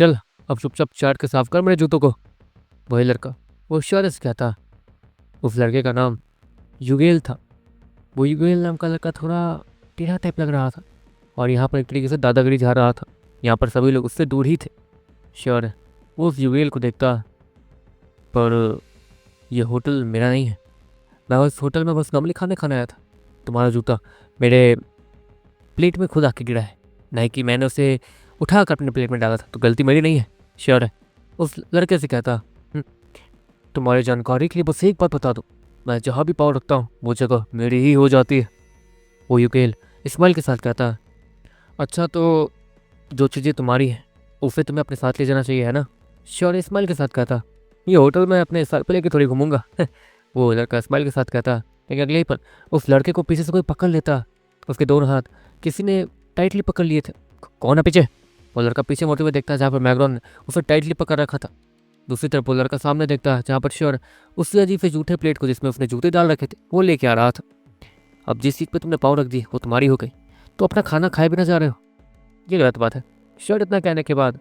चल अब चुपचाप चाट के साफ कर मेरे जूतों को। वही लड़का वो शौर्य से कहता। उस लड़के का नाम युगेल था। वो युगेल नाम का लड़का थोड़ा टेढ़ा टाइप लग रहा था और यहाँ पर एक तरीके से दादागिरी झाड़ रहा था। यहाँ पर सभी लोग उससे दूर ही थे। शौर्य वो उस युगेल को देखता, पर यह होटल मेरा नहीं है। मैं उस होटल में बस नॉर्मली खाने आया था। तुम्हारा जूता मेरे प्लेट में खुद आके गिरा है, नहीं कि मैंने उसे उठा कर अपने प्लेट में डाला था, तो गलती मेरी नहीं है। शौर्य उस लड़के से कहता। तुम्हारी जानकारी के लिए बस एक बात बता दो, मैं जहाँ भी पाँव रखता हूँ वो जगह मेरी ही हो जाती है। वो युगेल इस्माइल के साथ कहता। अच्छा तो जो चीज़ें तुम्हारी हैं उसे तुम्हें अपने साथ ले जाना चाहिए, है ना? शौर्य इस्माइल के साथ कहता। ये होटल मैं अपने सर पे लेके थोड़ी घूमूंगा। वो लड़का इस्माइल के साथ कहता। लेकिन अगले ही पल उस लड़के को पीछे से कोई पकड़ लेता। उसके दोनों हाथ किसी ने टाइटली पकड़ लिए थे। कौन है पीछे? वो लड़का पीछे मुड़ते हुए देखता जहाँ पर मैग्रॉन ने उसे टाइटली पकड़ रखा था। दूसरी तरफ वो लड़का सामने देखता है जहाँ पर शौर्य उससे अजीब से जूठे प्लेट को जिसमें उसने जूते डाल रखे थे वो लेके आ रहा था। अब जिस चीज़ पे तुमने पाँव रख दी वो तुम्हारी हो गई, तो अपना खाना खाए बिना जा रहे हो, ये गलत बात है। शौर्य इतना कहने के बाद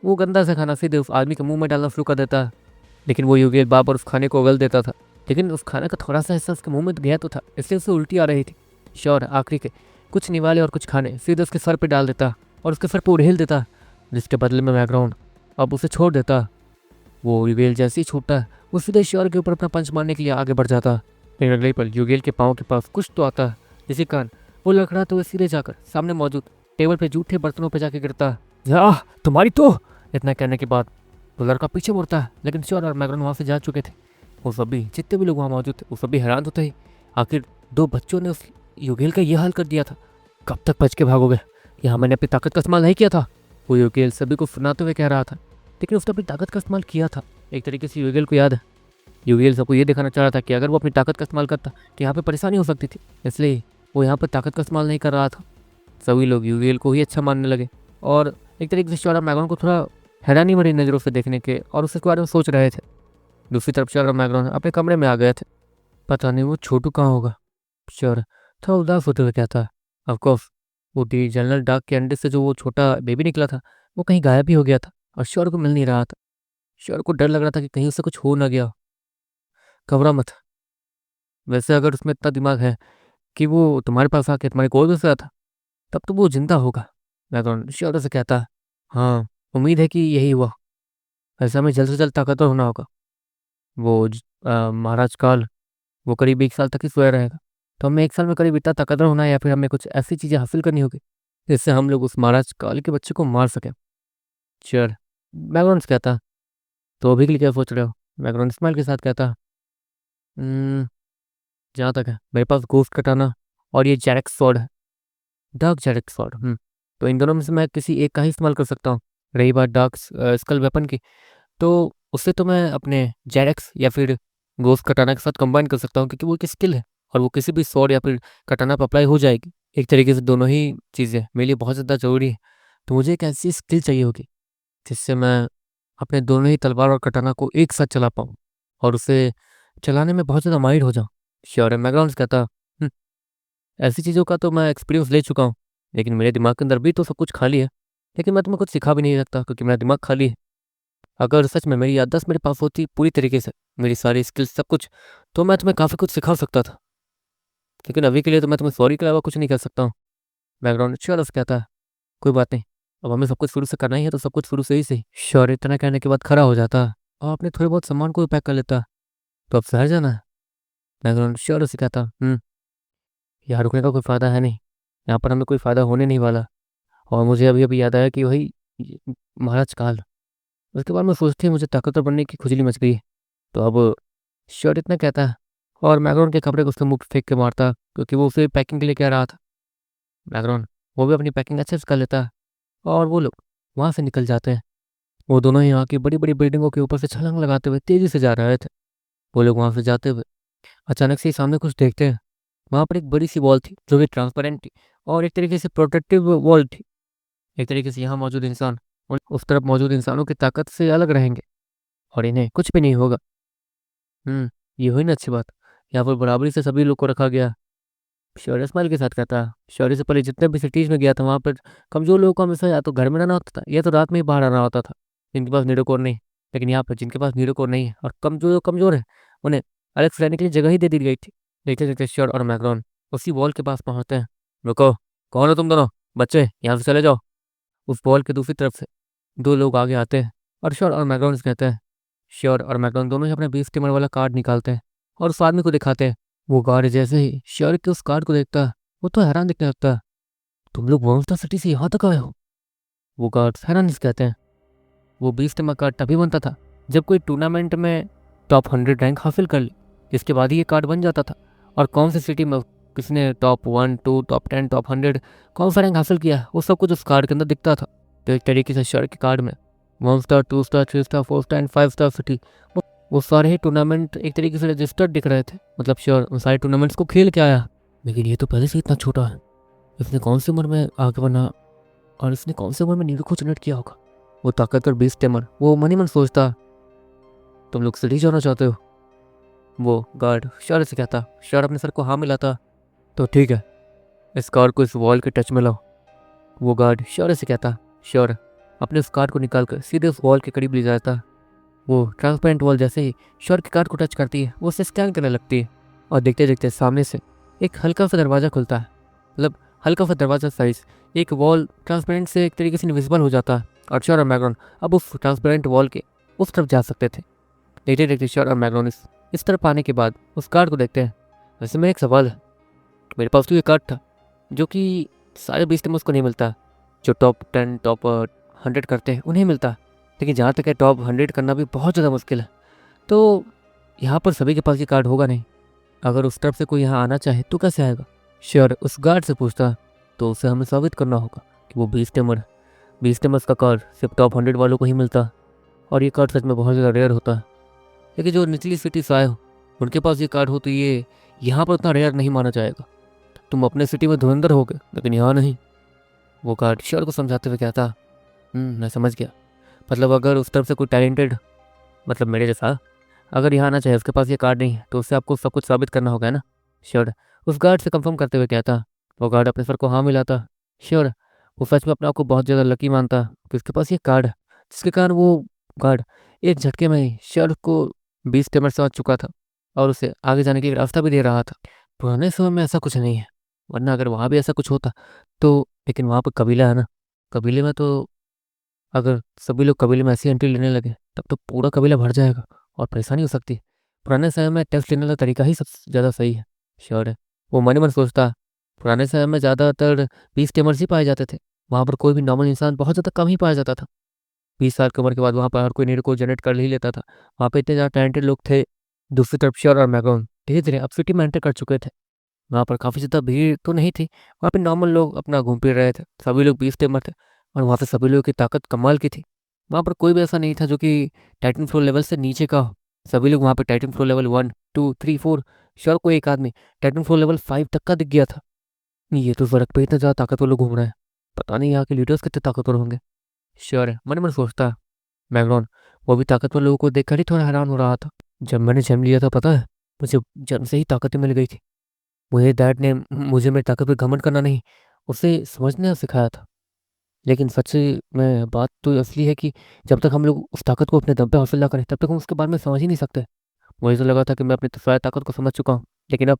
वो गंदा सा खाना सीधे उस आदमी के मुंह में डालना शुरू कर देता। लेकिन वो युगेल बार बार उस खाने को उगल देता था, लेकिन उस खाने का थोड़ा सा हिस्सा उसके मुंह में गया तो था, इसलिए उसे उल्टी आ रही थी। शौर्य आखिरी के कुछ निवाले और कुछ खाने सीधे उसके सर पर डाल देता और उसके सर पर उड़ेल देता, जिसके बदले में बैकग्राउंड अब उसे छोड़ देता। वो युगेल जैसे ही छूटता है वो सीधे शौर्य के ऊपर अपना पंच मारने के लिए आगे बढ़ जाता। लेकिन अगले पल युगेल के पाँव के पास कुछ तो आता, जिसके कारण वो लड़खड़ाते हुए सीधे जाकर सामने मौजूद टेबल पे जूठे बर्तनों पे जाके गिरता। तुम्हारी तो। इतना कहने के बाद वो लड़का पीछे मुड़ता है, लेकिन शौर्य और मैग्रॉन वहाँ से जा चुके थे। वो सभी जितने भी लोग वहाँ मौजूद थे वो सभी हैरान होते ही आखिर दो बच्चों ने उस युगेल का ये हाल कर दिया था। कब तक बच के भागोगे? यहाँ मैंने अपनी ताकत का इस्तेमाल नहीं किया था, वो युगेल सभी को सुनाते हुए कह रहा था। लेकिन उसने अपनी ताकत का इस्तेमाल किया था। एक तरीके से युगेल को याद है, युगेल सबको ये दिखाना चाह रहा था कि अगर वो अपनी ताकत का इस्तेमाल करता तो यहाँ पे परेशानी हो सकती थी, इसलिए वो यहाँ पर ताकत का इस्तेमाल नहीं कर रहा था। सभी लोग युगेल को ही अच्छा मानने लगे और एक तरीके से शौर्य मैग्रॉन को थोड़ा हैरानी भरी नज़रों से देखने के और उसके बारे में सोच रहे थे। दूसरी तरफ शौर्य और मैग्रॉन अपने कमरे में आ गए थे। पता नहीं वो छोटू कहाँ होगा, शौर्य थोड़ा उदास होते हुए कहता है। ऑफकोर्स वो दी जनरल डाक के अंडे से जो वो छोटा बेबी निकला था वो कहीं गायब ही हो गया था और शौर्य को मिल नहीं रहा था। शौर्य को डर लग रहा था कि कहीं उससे कुछ हो ना गया। घबरा मत, वैसे अगर उसमें इतना दिमाग है कि वो तुम्हारे पास आके तुम्हारे गोद से आता तब तो वो जिंदा होगा। मैग्रॉन शौर्य से कहता है। हाँ, उम्मीद है कि यही हुआ। ऐसा हमें जल्द से जल्द ताकतवर होना होगा। वो महाराज काल वो करीब 1 साल तक ही सोया रहेगा, तो हमें 1 साल में करीब इतना ताकतवर होना है या फिर हमें कुछ ऐसी चीज़ें हासिल करनी होगी जिससे हम लोग उस महाराज काल के बच्चे को मार सकें। श्योर, मैग्रॉन से कहता। तो अभी के लिए क्या सोच रहे हो? मैग्रॉन स्माइल के साथ कहता। "हम्म, जहाँ तक है मेरे पास गोश्त कटाना और ये जैरेक्स स्वॉर्ड है, डार्क जैरेक्स स्वॉर्ड। तो इन दोनों में से मैं किसी एक का ही इस्तेमाल कर सकता हूँ। रही बात डार्क स्कल वेपन की, तो उससे तो मैं अपने जैरेक्स या फिर गोश्त कटाना के साथ कंबाइन कर सकता हूँ, क्योंकि वो एक स्किल है और वो किसी भी स्वॉर्ड या फिर कटाना पर अप्लाई हो जाएगी। एक तरीके से दोनों ही चीज़ें मेरे लिए बहुत ज़्यादा ज़रूरी है। तो मुझे एक ऐसी स्किल चाहिए होगी जिससे मैं अपने दोनों ही तलवार और कटाना को एक साथ चला पाऊँ और उसे चलाने में बहुत ज़्यादा माहिर हो जाऊँ। श्योर है, मैग्राउंड कहता। "हम्म, ऐसी चीज़ों का तो मैं एक्सपीरियंस ले चुका हूँ, लेकिन मेरे दिमाग के अंदर भी तो सब कुछ खाली है। लेकिन मैं तुम्हें कुछ सिखा भी नहीं सकता क्योंकि मेरा दिमाग खाली है। अगर सच में मेरी याददाश्त मेरे पास होती पूरी तरीके से, मेरी सारी स्किल्स सब कुछ, तो मैं तुम्हें काफ़ी कुछ सिखा सकता था। लेकिन अभी के लिए तो मैं तुम्हें सॉरी के अलावा कुछ नहीं कर सकता हूँ। बैकग्राउंड श्योर कहता है। कोई बात नहीं, अब हमें सब कुछ शुरू से करना ही है तो सब कुछ शुरू से ही सही। श्योर इतना कहने के बाद खड़ा हो जाता है और अपने थोड़े बहुत सामान को भी पैक कर लेता। तो अब शहर जाना है? बैकग्राउंड श्योर से कहता। यहाँ रुकने का कोई फ़ायदा है नहीं, यहाँ पर हमें कोई फ़ायदा होने नहीं वाला। और मुझे अभी अभी याद आया कि वही ये महाराज काल, उसके बाद मैं सोचती मुझे ताकतवर बनने की खुजली मच गई है। तो अब श्योर इतना कहता है और मैग्रॉन के कपड़े को उसके मुंह पे फेंक के मारता क्योंकि वो उसे पैकिंग के लिए कह रहा था। मैग्रॉन वो भी अपनी पैकिंग अच्छे से कर लेता है और वो लोग वहाँ से निकल जाते हैं। वो दोनों ही यहाँ की बड़ी बड़ी बिल्डिंगों के ऊपर से छलांग लगाते हुए तेज़ी से जा रहे थे। वो लोग वहाँ से जाते हुए अचानक से ही सामने कुछ देखते हैं। वहाँ पर एक बड़ी सी वॉल थी जो कि ट्रांसपेरेंट थी और एक तरीके से प्रोटेक्टिव वॉल थी। एक तरीके से यहाँ मौजूद इंसान उस तरफ मौजूद इंसानों की ताकत से अलग रहेंगे और इन्हें कुछ भी नहीं होगा। ये हुई ना अच्छी बात। यहाँ पर बराबरी से सभी लोग को रखा गया। शौर्य स्माइल के साथ कहता। शौर्य से पहले जितने भी सिटीज़ में गया था वहाँ पर कमज़ोर लोगों को हमेशा या तो घर में रहना होता था या तो रात में ही बाहर आना होता था। जिनके पास नीडो कोर नहीं। लेकिन यहाँ पर जिनके पास नीडो कोर नहीं है और कमजोर कमजोर है, उन्हें अलग से रहने के लिए जगह ही दे दी गई थी। देखते देखते श्योर और मैग्रॉन उसी वॉल के पास पहुंचते हैं। रुको, कौन हो तुम दोनों? बच्चे, यहाँ से चले जाओ। उस वॉल के दूसरी तरफ से दो लोग आगे आते हैं और श्योर और मैग्रॉन से कहते हैं। श्योर और मैग्रॉन दोनों ही अपने बीफ स्टीमर वाला कार्ड निकालते हैं और उस आदमी को दिखाते हैं। वो गार्ड जैसे ही श्योर के उस कार्ड को देखता है, वो तो हैरान दिखने लगता है। तुम लोग मॉन्स्टर सिटी से यहाँ तक आए हो? वो गार्ड हैरान से कहते हैं। वो बीफ स्टीमर कार्ड तभी बनता था जब कोई टूर्नामेंट में टॉप 100 रैंक हासिल कर ले, जिसके बाद ही ये कार्ड बन जाता था। और कौन सी सिटी में किसने टॉप 1, 2, टॉप 10, टॉप 100 कौन सा रैंक हासिल किया है, वो सब कुछ उस कार्ड के अंदर दिखता था। तो एक तरीके से श्योर के कार्ड में 1 star, 2 star, 3 star, 4 star and 5 star city, वो सारे ही टूर्नामेंट एक तरीके से रजिस्टर्ड दिख रहे थे। मतलब श्योर उन सारे टूर्नामेंट्स को खेल के आया। लेकिन ये तो पहले से इतना छोटा है, इसने कौन सी उम्र में आगे बढ़ा और इसने कौन सी उम्र में नीरू को जनरेट किया होगा? वो ताकतवर बीस्ट टेमर वो मन ही मन सोचता। तुम लोग सिटी जाना चाहते हो? वो गार्ड श्योर से कहता। श्योर अपने सर को हाँ मिलाता। तो ठीक है, इस कार को इस वॉल के टच में लाओ। वो गार्ड श्योर से कहता। श्योर अपने उस कार्ड को निकाल कर सीधे उस वॉल के करीब ले जाता। वो ट्रांसपेरेंट वॉल जैसे ही श्योर के कार्ड को टच करती है, वो उसे स्कैन करने लगती है और देखते देखते सामने से एक हल्का सा दरवाज़ा खुलता है। मतलब हल्का सा दरवाज़ा साइज एक वॉल ट्रांसपेरेंट से एक तरीके से इनविजिबल हो जाता है और श्योर और मैग्रॉन अब उस ट्रांसपेरेंट वॉल के उस तरफ जा सकते थे। देखते देखते श्योर और मैग्रॉन इस तरफ आने के बाद उस कार्ड को देखते हैं। वैसे मेरा एक सवाल है, मेरे पास तो ये कार्ड था जो कि सारे 20 टीमों को नहीं मिलता, जो टॉप 10, टॉप 100 करते हैं उन्हें मिलता है। लेकिन जहाँ तक है टॉप 100 करना भी बहुत ज़्यादा मुश्किल है। तो यहाँ पर सभी के पास ये कार्ड होगा नहीं। अगर उस तरफ से कोई यहाँ आना चाहे तो कैसे आएगा? श्योर उस गार्ड से पूछता। तो उसे हमें साबित करना होगा कि वो 20 टीमर है। 20 टीमर्स का कार्ड सिर्फ टॉप 100 वालों को ही मिलता है और ये कार्ड सच में बहुत ज़्यादा रेयर होता है। लेकिन जो निचली सिटी से आए हो उनके पास ये कार्ड हो तो ये यहाँ पर उतना रेयर नहीं माना जाएगा। तुम अपने सिटी में धुरंधर हो गए लेकिन यहाँ नहीं। वो कार्ड श्योर को समझाते हुए कहता। मैं समझ गया। मतलब अगर उस तरफ से कोई टैलेंटेड, मतलब मेरे जैसा, अगर यहाँ आना चाहे उसके पास ये कार्ड नहीं है तो उससे आपको सब कुछ साबित करना होगा, है ना? श्योर उस गार्ड से कंफर्म करते हुए कहता। वो गार्ड अपने सर को हाँ मिलाता। श्योर वो सच में अपने आप को बहुत ज़्यादा लकी मानता कि उसके पास ये कार्ड है, जिसके कारण वो गार्ड एक झटके में ही श्योर को 20 टेमर से आ चुका था और उसे आगे जाने के लिए रास्ता भी दे रहा था। पुराने समय में ऐसा कुछ नहीं है, वरना अगर वहाँ भी ऐसा कुछ होता तो, लेकिन वहाँ पर कबीला है ना, कबीले में तो अगर सभी लोग कबीले में ऐसी एंट्री लेने लगे तब तो पूरा कबीला भर जाएगा और परेशानी हो सकती है। पुराने समय में टैक्स लेने का तरीका ही सबसे ज़्यादा सही है। श्योर है वो मन ही मन सोचता। पुराने समय में ज़्यादातर 20 टेमर्स ही पाए जाते थे। वहाँ पर कोई भी नॉर्मल इंसान बहुत ज़्यादा कम ही पाया जाता था। 20 साल की उम्र के बाद वहाँ पर हर कोई नीड को जनरेट कर ही लेता था। वहाँ पे इतने ज़्यादा टैलेंटेड लोग थे। दूसरी तरफ श्योर और मैग्रॉन धीरे धीरे अब सिटी में एंटर कर चुके थे। वहाँ पर काफ़ी ज़्यादा भीड़ तो नहीं थी। वहाँ पे नॉर्मल लोग अपना घूम फिर रहे थे। सभी लोग 20 टेमर थे और वहाँ पे सभी लोगों की ताकत कमाल की थी। वहाँ पर कोई भी ऐसा नहीं था जो कि टाइटन फ्लो लेवल से नीचे का हो। सभी लोग वहाँ पे टाइटन फ्लो लेवल 1, 2, 3, 4, श्योर को एक आदमी टाइटन फ्लो लेवल 5 तक का दिख गया था। ये तो सड़क पे इतना ज़्यादा ताकतवर लोग घूम रहे हैं, पता नहीं यहाँ के लीडर्स कितने ताकतवर होंगे। श्योर है मन मन सोचता है। मैग्रॉन वो भी ताकतवर लोगों को देखकर ही थोड़ा हैरान हो रहा था। जब मैंने जन्म लिया था पता है, मुझे जन्म से ही ताकतें मिल गई थी। मुझे डैड ने मुझे मेरी ताकत पर घमंड करना नहीं, उसे समझना सिखाया था। लेकिन सच में बात तो असली है कि जब तक हम लोग उस ताकत को अपने दम पे हासिल ना करें तब तक हम उसके बारे में समझ ही नहीं सकते। मुझे तो लगा था कि मैं अपनी सारी ताकत को समझ चुका हूँ, लेकिन अब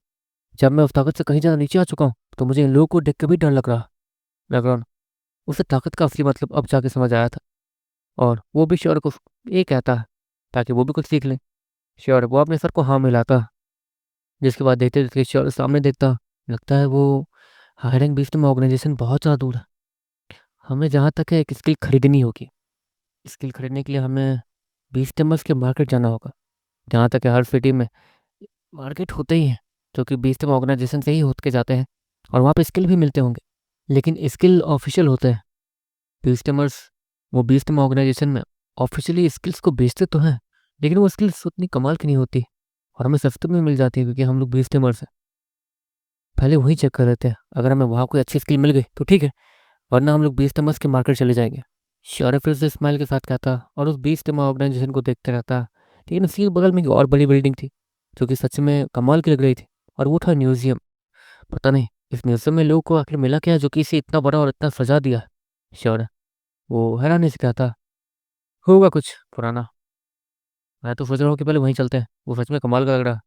जब मैं उस ताकत से कहीं ज़्यादा नीचे आ चुका हूँ तो मुझे इन लोगों को देख के भी डर लग रहा। मैग्रॉन उसे ताकत का असली मतलब अब जाके समझ आया था और वो भी श्योर को ये कहता है ताकि वो भी कुछ सीख ले। श्योर वो अपने सर को हाँ मिलाता, जिसके बाद देखते देखते श्योर सामने देखता। लगता है वो हाई रैंक बीस्ट में ऑर्गेनाइजेशन बहुत ज़्यादा दूर है। हमें जहाँ तक है एक स्किल खरीदनी होगी। स्किल खरीदने के लिए हमें 20 टेम्बल्स के मार्केट जाना होगा। जहाँ तक है हर सिटी में मार्केट होते ही हैं जो कि 20 टेम ऑर्गेनाइजेशन से ही होत के जाते हैं और वहाँ पे स्किल भी मिलते होंगे। लेकिन स्किल ऑफिशियल होते हैं। 20 टेमर्स वो 20 टेम ऑर्गेनाइजेशन में ऑफिशियली स्किल्स को बेचते तो हैं, लेकिन वो स्किल्स उतनी कमाल की नहीं होती और हमें सस्ते में मिल जाती है क्योंकि हम लोग 20 टेमर्स हैं। पहले वही चेक कर रहे थे, अगर हमें वहाँ कोई अच्छी स्किल मिल गई तो ठीक है, वरना हम लोग 20 टेमर्स के मार्केट चले जाएंगे। श्योर फिर से स्माइल के साथ कहता और उस 20 टेम ऑर्गेनाइजेशन को देखते रहता। लेकिन उसके बगल में एक और बड़ी बिल्डिंग थी जो कि सच में कमाल की लग रही थी और वो था म्यूजियम। पता नहीं इस म्यूजियम में लोगों को आखिर मिला क्या जो कि इसे इतना बड़ा और इतना सजा दिया। श्योर वो हैरानी से कहता। होगा कुछ पुराना। मैं तो सोच रहा हूँ कि पहले वहीं चलते हैं, वो सच में कमाल का लग रहा।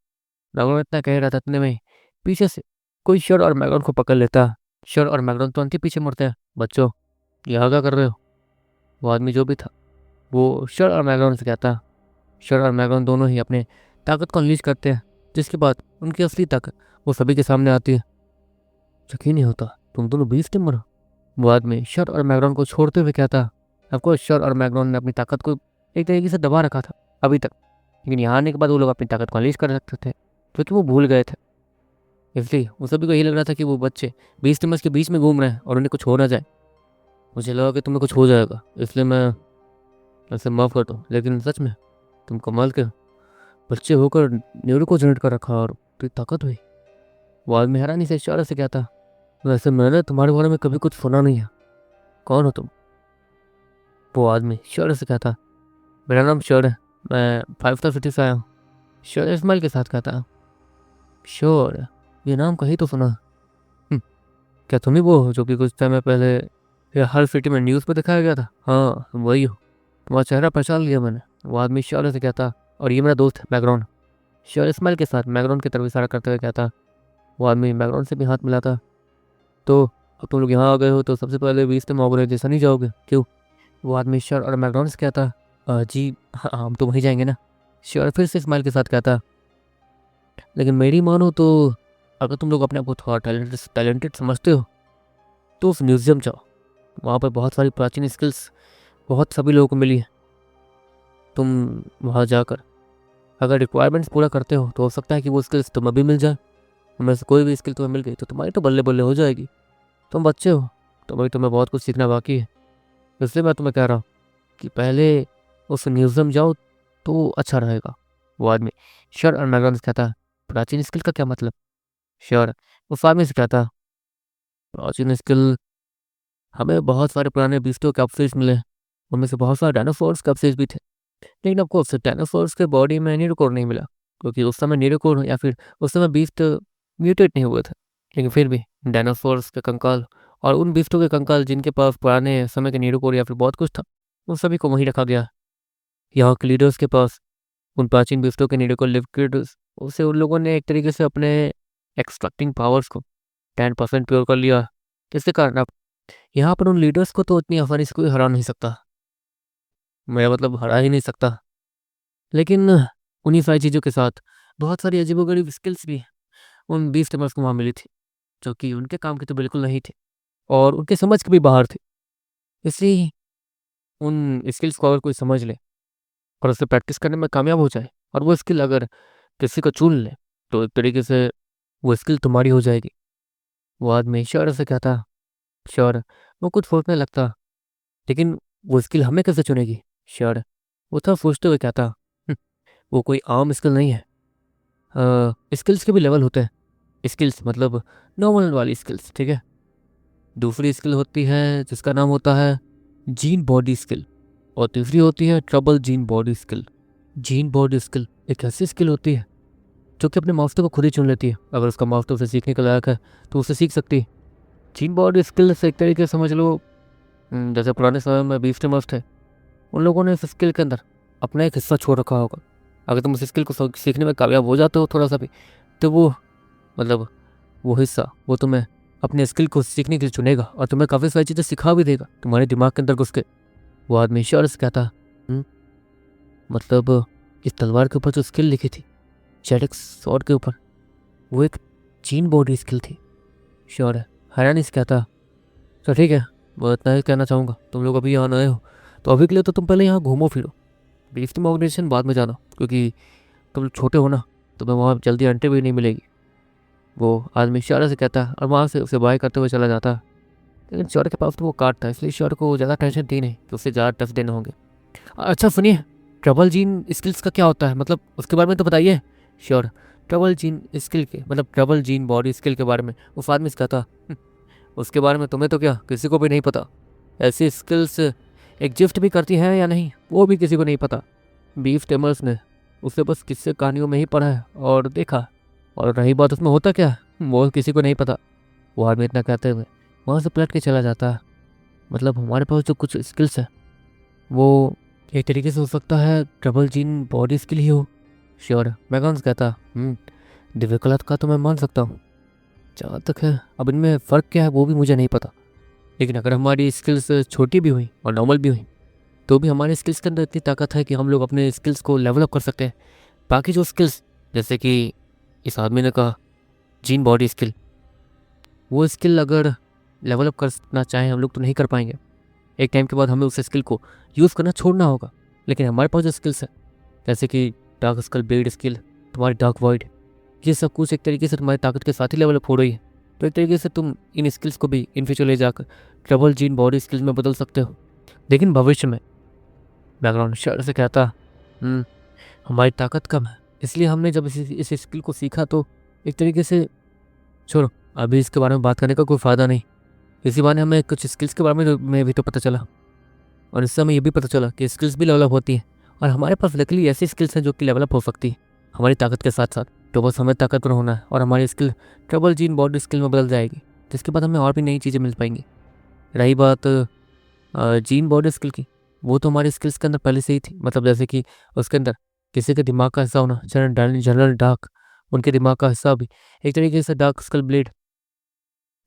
राघव इतना कह रहा था इतने में पीछे से कोई शर और मैगन को पकड़ लेता। शर और मैगन तुरंत ही पीछे मुड़ते हैं। बच्चों, यहाँ क्या कर रहे हो? वो आदमी जो भी था वो शर और मैगन से कहता। शर और मैगन दोनों ही अपने ताकत को अनलीज करते हैं, जिसके बाद उनकी असली ताकत वो सभी के सामने आती है। यकीन नहीं होता तुम दोनों बीस टिम्बर हो। वो आदमी शर और मैगन को छोड़ते हुए कहता। आपको शर और मैगन ने अपनी ताकत को एक तरीके से दबा रखा था अभी तक, लेकिन यहाँ आने के बाद वो लोग अपनी ताकत को अनलीज कर सकते थे, क्योंकि वो भूल गए थे। इसलिए वो सभी को यही लग रहा था कि वो बच्चे 20 टिम्बर्स के बीच में घूम रहे हैं और उन्हें कुछ हो ना जाए। मुझे लगा कि तुम्हें कुछ हो जाएगा, इसलिए मैं ऐसे माफ़ कर दो, लेकिन सच में तुम कमाल के बच्चे होकर न्यूरो को जनरेट कर रखा और इतनी ताकत हुई। वो आदमी हैरानी से इशारे से कहता। वैसे मैंने तुम्हारे बारे में कभी कुछ सुना नहीं है, कौन हो तुम? वो आदमी शर से कहता। मेरा नाम शर है, मैं 5 स्टार सिटी से आया हूँ। शर इस्माइल के साथ कहता। शर, ये नाम कहीं तो सुना। क्या तुम ही वो हो जो कि कुछ समय पहले ये हर सिटी में न्यूज़ पे दिखाया गया था? हाँ वही हो, तुम्हारा चेहरा पहचान लिया मैंने। वो आदमी शर से कहता। और ये मेरा दोस्त है मैग्रॉन। शर इस्माइल के साथ मैग्रॉन की तरफ इशारा करते हुए कहता। वो आदमी मैग्रॉन से भी हाथ मिलाता। तो अब तुम लोग यहाँ आ गए हो तो सबसे पहले 20 टिम ऑर्गेनाइजेशन ही जाओगे क्यों? वो आदमी शर और मैकडॉनल्ड से कहता। जी हाँ, हम तो वहीं जाएंगे ना। शर फिर से स्माइल के साथ कहता। लेकिन मेरी मानो तो अगर तुम लोग अपने आप को थोड़ा टैलेंटेड समझते हो तो उस म्यूज़ियम जाओ। वहाँ पर बहुत सारी प्राचीन स्किल्स बहुत सभी लोगों को मिली है। तुम वहाँ जाकर अगर रिक्वायरमेंट्स पूरा करते हो तो हो सकता है कि वो स्किल्स तुम्हें भी मिल जाए। उनमें से कोई भी स्किल तुम्हें मिल गई तो तुम्हारी तो बल्ले बल्ले हो जाएगी। तुम बच्चे हो तो भाई तुम्हें बहुत कुछ सीखना बाकी है, इसलिए मैं तुम्हें कह रहा हूँ कि पहले उस म्यूज़ियम जाओ तो अच्छा रहेगा। वो आदमी श्योर और मैगन से कहता। प्राचीन स्किल का क्या मतलब? श्योर उस आदमी से कहता। प्राचीन स्किल, हमें बहुत सारे पुराने बीस्टो कैप्सूल्स मिले, उनमें से बहुत सारे डायनासोर्स कैप्सूल्स भी थे। लेकिन आपको उससे डायनासोर्स के बॉडी में नीरोकोर नहीं मिला, क्योंकि उस समय नीरोकोर या फिर उस समय बीस्ट म्यूटेट नहीं हुए थे। लेकिन फिर भी डायनासोर्स के कंकाल और उन बीस्टों के कंकाल जिनके पास पुराने समय के नीरोकोर या फिर बहुत कुछ था, उन सभी को वहीं रखा गया। यहाँ के लीडर्स के पास उन प्राचीन बीस्टों के नीरोकोर लिक्विड उसे उन लोगों ने एक तरीके से अपने एक्सट्रैक्टिंग पावर्स को 10% प्योर कर लिया। जिसके कारण अब यहाँ पर उन लीडर्स को तो इतनी आसानी से कोई हरा नहीं सकता। मैं मतलब हरा ही नहीं सकता। लेकिन उन्हीं सारी चीज़ों के साथ बहुत सारी अजीबोगरीब स्किल्स भी उन 20 टिमर्स को वहाँ मिली थी, जो कि उनके काम की तो बिल्कुल नहीं थी और उनके समझ के भी बाहर थे। इसलिए उन स्किल्स को अगर कोई समझ ले और उसे प्रैक्टिस करने में कामयाब हो जाए और वो स्किल अगर किसी को चुन ले तो एक तरीके से वो स्किल तुम्हारी हो जाएगी। वो आदमी श्योर से कहता। श्योर वो कुछ सोचने लगता। लेकिन वो स्किल हमें कैसे चुनेगी? श्योर वो था सोचते हुए कहता। "हम्म, वो कोई आम स्किल नहीं है। स्किल्स के भी लेवल होते हैं। स्किल्स मतलब नॉर्मल वाली स्किल्स, ठीक है। दूसरी स्किल होती है जिसका नाम होता है जीन बॉडी स्किल, और तीसरी होती है trouble gene body skill. Gene body skill एक ऐसी स्किल होती है जो कि अपने मास्टर को खुद ही चुन लेती है। अगर उसका मास्टर उसे सीखने के लायक है तो उसे सीख सकती है। जीन बॉडी स्किल से एक तरीके से समझ लो जैसे पुराने समय में बीस्ट मस्ट थे, उन लोगों ने इस स्किल के अंदर अपना एक हिस्सा छोड़ रखा होगा। अगर तुम उस स्किल को सीखने में कामयाब हो जाते हो थोड़ा सा भी, तो वो मतलब वो हिस्सा वो तुम्हें अपने स्किल को सीखने के लिए चुनेगा और तुम्हें काफ़ी सारी चीज़ें सिखा भी देगा तुम्हारे दिमाग के अंदर घुस के। वो आदमी श्योर से कहता। "हम्म, मतलब इस तलवार के ऊपर जो स्किल लिखी थी जेडिक्स स्वॉर्ड के ऊपर, वो एक जीन बॉडी स्किल थी?" श्योर है हैरानी से कहता। तो ठीक है, वो इतना ही कहना चाहूँगा। तुम लोग अभी यहाँ नए हो तो अभी के लिए तो तुम पहले यहाँ घूमो फिरो। बीफ टीम ऑर्गेनाइजेशन बाद में जाना, क्योंकि तुम लोग छोटे हो ना, तुम्हें वहाँ जल्दी एंट्री भी नहीं मिलेगी। वो आदमी इशारे से कहता और वहाँ से उसे बाय करते हुए चला जाता। लेकिन श्योर के पास तो वो कार्ड था, इसलिए श्योर को ज़्यादा टेंशन थी नहीं कि उसे ज़्यादा टफ देने होंगे। अच्छा सुनिए, ट्रबल जीन स्किल्स का क्या होता है, मतलब उसके बारे में तो बताइए। श्योर ट्रबल जीन स्किल के मतलब ट्रबल जीन बॉडी स्किल के बारे में उस आदमी से कहता। उसके बारे में तुम्हें तो क्या किसी को भी नहीं पता। ऐसी स्किल्स एग्जिस्ट भी करती हैं या नहीं वो भी किसी को नहीं पता। बीफ टेमर्स ने उसे बस किस्से कहानियों में ही पढ़ा है और देखा, और रही बात उसमें होता क्या वो किसी को नहीं पता। वो आदमी इतना कहते हुए वहाँ से पलट के चला जाता है। मतलब हमारे पास जो कुछ स्किल्स है वो एक तरीके से हो सकता है ट्रबल जीन बॉडी स्किल ही हो। श्योर, मैं कौन सा कहता। डिफिकल्ट का तो मैं मान सकता हूँ। जहाँ तक है अब इनमें फ़र्क क्या है वो भी मुझे नहीं पता। लेकिन अगर हमारी स्किल्स छोटी भी हुई और नॉर्मल भी हुई तो भी हमारे स्किल्स के अंदर इतनी ताकत है कि हम लोग अपने स्किल्स को लेवल अप कर सकते हैं। बाकी जो स्किल्स, जैसे कि इस आदमी ने कहा जीन बॉडी स्किल, वो स्किल अगर लेवल अप करना चाहें हम लोग तो नहीं कर पाएंगे। एक टाइम के बाद हमें उस स्किल को यूज़ करना छोड़ना होगा। लेकिन हमारे पास जो स्किल्स है, जैसे कि डार्क स्कल ब्लेड स्किल, तुम्हारी डार्क वॉइड, ये सब कुछ एक तरीके से तुम्हारी ताकत के साथ ही लेवल अप हो रही है। तो एक तरीके से तुम इन स्किल्स को भी इन फ्यूचर ले जाकर ट्रबल जीन बॉडी स्किल्स में बदल सकते हो। लेकिन भविष्य में, बैकग्राउंड शेयर से कहता, हमारी ताकत कम है, इसलिए हमने जब इस स्किल को सीखा तो एक तरीके से छोड़ो, अभी इसके बारे में बात करने का कोई फ़ायदा नहीं। इसी बहाने हमें कुछ स्किल्स के बारे में भी तो पता चला, और इससे हमें ये भी पता चला कि स्किल्स भी डेवलप होती हैं और हमारे पास लकीली ऐसी स्किल्स हैं जो कि डेवलप हो सकती है हमारी ताकत के साथ साथ। तो बस हमें ताकतवर होना है और हमारी skill trouble gene body skill में बदल जाएगी, जिसके बाद हमें और भी नई चीज़ें मिल पाएंगी। रही बात जीन बॉडी स्किल की, वो तो हमारी स्किल्स के अंदर पहले से ही थी। मतलब जैसे कि उसके अंदर किसी के दिमाग का हिस्सा होना, जनरल डार्क, उनके दिमाग का हिस्सा भी एक तरीके से डार्क स्कल ब्लेड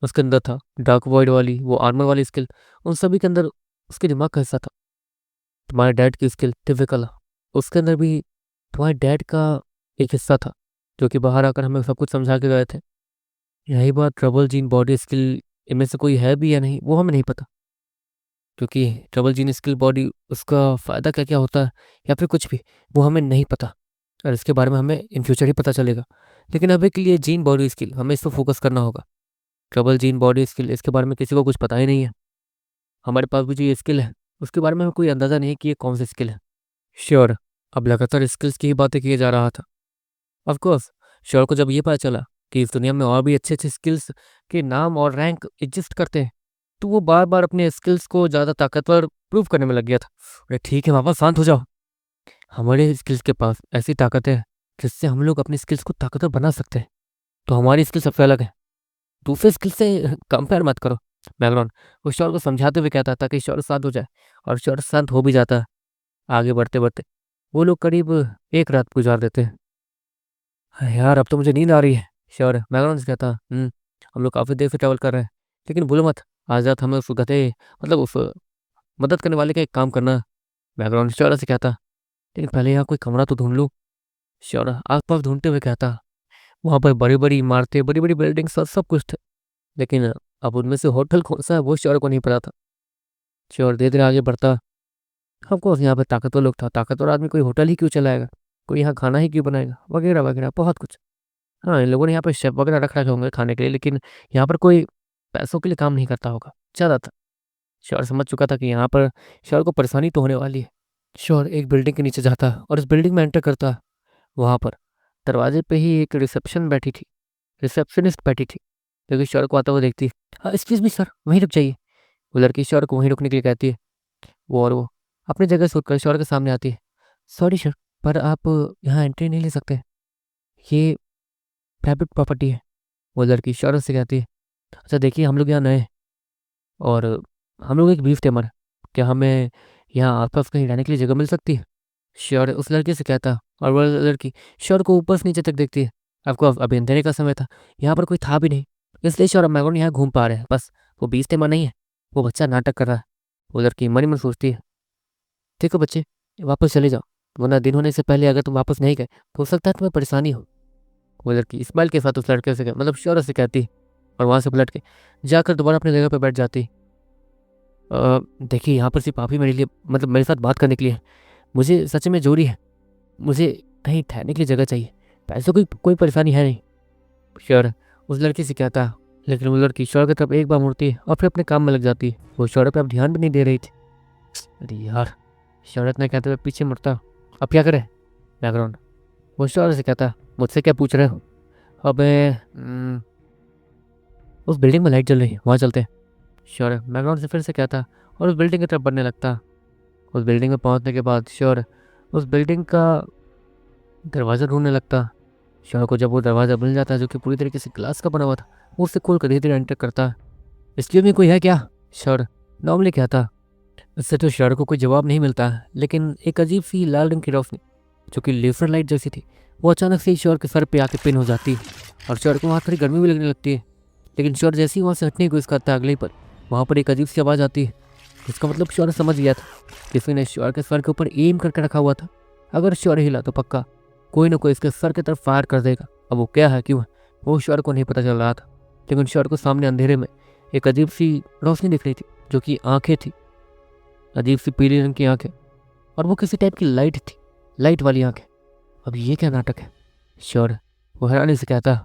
उसके अंदर था। डार्क वॉइड वाली वो आर्मर वाली स्किल, उन सभी के अंदर उसके दिमाग का हिस्सा था। तुम्हारे डैड की स्किल टिपिकल, उसके अंदर भी तुम्हारे डैड का एक हिस्सा था जो कि बाहर आकर हमें सब कुछ समझा के गए थे। यही बात ट्रबल जीन बॉडी स्किल इनमें से कोई है भी या नहीं वो हमें नहीं पता, क्योंकि ट्रबल जीन स्किल बॉडी उसका फ़ायदा क्या क्या होता है या फिर कुछ भी वो हमें नहीं पता, और इसके बारे में हमें इन फ्यूचर ही पता चलेगा। लेकिन अभी के लिए जीन बॉडी स्किल हमें इस पर फोकस करना होगा। ट्रबल जीन बॉडी स्किल, इसके बारे में किसी को कुछ पता ही नहीं है। हमारे पास भी जो ये स्किल है उसके बारे में हमें कोई अंदाज़ा नहीं है कि ये कौन सी स्किल है। श्योर, अब लगातार स्किल्स की ही बातें किए जा रहा था। ऑफ कोर्स, श्योर को जब ये पता चला कि इस दुनिया में और भी अच्छे अच्छे स्किल्स के नाम और रैंक एग्जिस्ट करते हैं, तो वो बार बार अपने स्किल्स को ज़्यादा ताकतवर प्रूव करने में लग गया था। अरे ठीक है, वापस शांत हो जाओ। हमारे स्किल्स के पास ऐसी ताकत है जिससे हम लोग अपनी स्किल्स को ताकतवर बना सकते हैं। तो हमारी स्किल सबसे अलग है, दूसरे स्किल से कंपेयर मत करो। बैकग्राउंड वो श्योर को समझाते हुए कहता ताकि श्योर शांत हो जाए, और श्योर शांत हो भी जाता है। आगे बढ़ते बढ़ते वो लोग करीब एक रात गुजार देते हैं। यार अब तो मुझे नींद आ रही है। श्योर बैकग्राउंड से कहता, हम लोग काफ़ी देर से ट्रैवल कर रहे हैं, लेकिन भूलो मत आज रात हमें उस गधे, मतलब उस मदद करने वाले का एक काम करना है। बैकग्राउंड श्योर से कहता, लेकिन पहले यहाँ कोई कमरा तो ढूंढ लूँ। श्योर आस पास ढूंढते हुए कहता, वहाँ पर बड़ी बड़ी इमारतें, बड़ी बड़ी बिल्डिंग्स और सब कुछ थे, लेकिन अब उनमें से होटल कौन सा है वो श्योर को नहीं पता था। श्योर धीरे धीरे आगे बढ़ता, हमको यहाँ पे ताकतवर लोग था, ताकतवर आदमी कोई होटल ही क्यों चलाएगा, कोई यहाँ खाना ही क्यों बनाएगा, वगैरह वगैरह बहुत कुछ। हाँ, इन लोगों ने यहाँ पे शेफ वगैरह रख रखे होंगे खाने के लिए, लेकिन यहाँ पर कोई पैसों के लिए काम नहीं करता होगा ज़्यादातर। श्योर समझ चुका था कि यहाँ पर श्योर को परेशानी तो होने वाली है। श्योर एक बिल्डिंग के नीचे जाता और इस बिल्डिंग में एंटर करता। वहाँ पर दरवाजे पे ही एक रिसेप्शनिस्ट बैठी थी, जो कि श्योर को आता हुआ देखती है। हाँ एक्सक्यूज मी सर, वहीं रुक जाइए। वो लड़की श्योर को वहीं रुकने के लिए कहती है। वो अपनी जगह से उठकर श्योर के सामने आती है। सॉरी सर, पर आप यहाँ एंट्री नहीं ले सकते, ये प्राइवेट प्रॉपर्टी है। वो लड़की श्योर से कहती है, अच्छा देखिए हम लोग यहाँ नए हैं और हम लोग एक बीफ टेमर है, क्या हमें यहाँ आसपास कहीं रहने के लिए जगह मिल सकती है। श्योर उस लड़के से कहता, और वो लड़की श्योर को ऊपर से नीचे तक देखती है। आपको अभी अंधेरे का समय था, यहाँ पर कोई था भी नहीं, इसलिए श्योर मैगन यहाँ घूम पा रहे हैं बस। वो बीफ टेमर नहीं है, वो बच्चा नाटक कर रहा है। वो लड़की मन ही मन सोचती है, देखो बच्चे वापस चले जाओ, वरना दिन होने से पहले अगर तुम वापस नहीं गए तो हो सकता है तुम्हें परेशानी हो। वो लड़की स्माइल के साथ उस लड़के से मतलब श्योर से कहती, और वहाँ से पलट के जाकर दोबारा अपनी जगह पर बैठ जाती। देखिए यहाँ पर सिर्फ आप ही मेरे लिए, मतलब मेरे साथ बात करने के लिए, मुझे सच में जरूरी है, मुझे कहीं ठहरने के लिए जगह चाहिए, पैसों की कोई परेशानी है नहीं। श्योर उस लड़की से कहता, लेकिन वो लड़की श्योर की तरफ एक बार मुड़ती है और फिर अपने काम में लग जाती है। वो श्योर पर अब ध्यान भी नहीं दे रही थी। अरे यार, श्योर ने कहते हुए पीछे मुड़ता, अब क्या करें। बैकग्राउंड वो श्योर से कहता, मुझसे क्या पूछ रहे हो। अबे उस बिल्डिंग में लाइट जल रही है, वहाँ चलते हैं। श्योर बैकग्राउंड से फिर से कहता और उस बिल्डिंग की तरफ बढ़ने लगता। उस बिल्डिंग में पहुंचने के बाद श्योर उस बिल्डिंग का दरवाज़ा ढूंढने लगता। श्योर को जब वो दरवाज़ा मिल जाता है जो कि पूरी तरीके से ग्लास का बना हुआ था, वो उसे खोल कर धीरे धीरे एंटर करता। इसलिए भी कोई है क्या। श्योर नॉर्मली कहता, इससे तो शौर्य को कोई जवाब नहीं मिलता, लेकिन एक अजीब सी लाल रंग की रोशनी जो कि लेफर लाइट जैसी थी, वो अचानक से ही शौर्य के सर पे आके पिन हो जाती है और शौर्य को वहाँ थोड़ी गर्मी भी लगने लगती है। लेकिन शौर्य जैसे ही वहाँ से हटने की कोशिश करता है, अगले ही पर वहाँ पर एक अजीब सी आवाज़ आती है। इसका मतलब शौर्य समझ गया था, किसी ने शौर्य के सर के ऊपर एम करके रखा हुआ था। अगर शौर्य हिला तो पक्का कोई ना कोई इसके सर की तरफ फायर कर देगा। अब वो क्या है, क्यों है, वो शौर्य को नहीं पता चल रहा था। लेकिन शौर्य को सामने अंधेरे में एक अजीब सी रोशनी दिख रही थी, जो कि आंखें थी, अजीब सी पीले रंग की आंखें, और वो किसी टाइप की लाइट थी, लाइट वाली आंखें। अब ये क्या नाटक है? शौर्य वो हैरानी से कहता,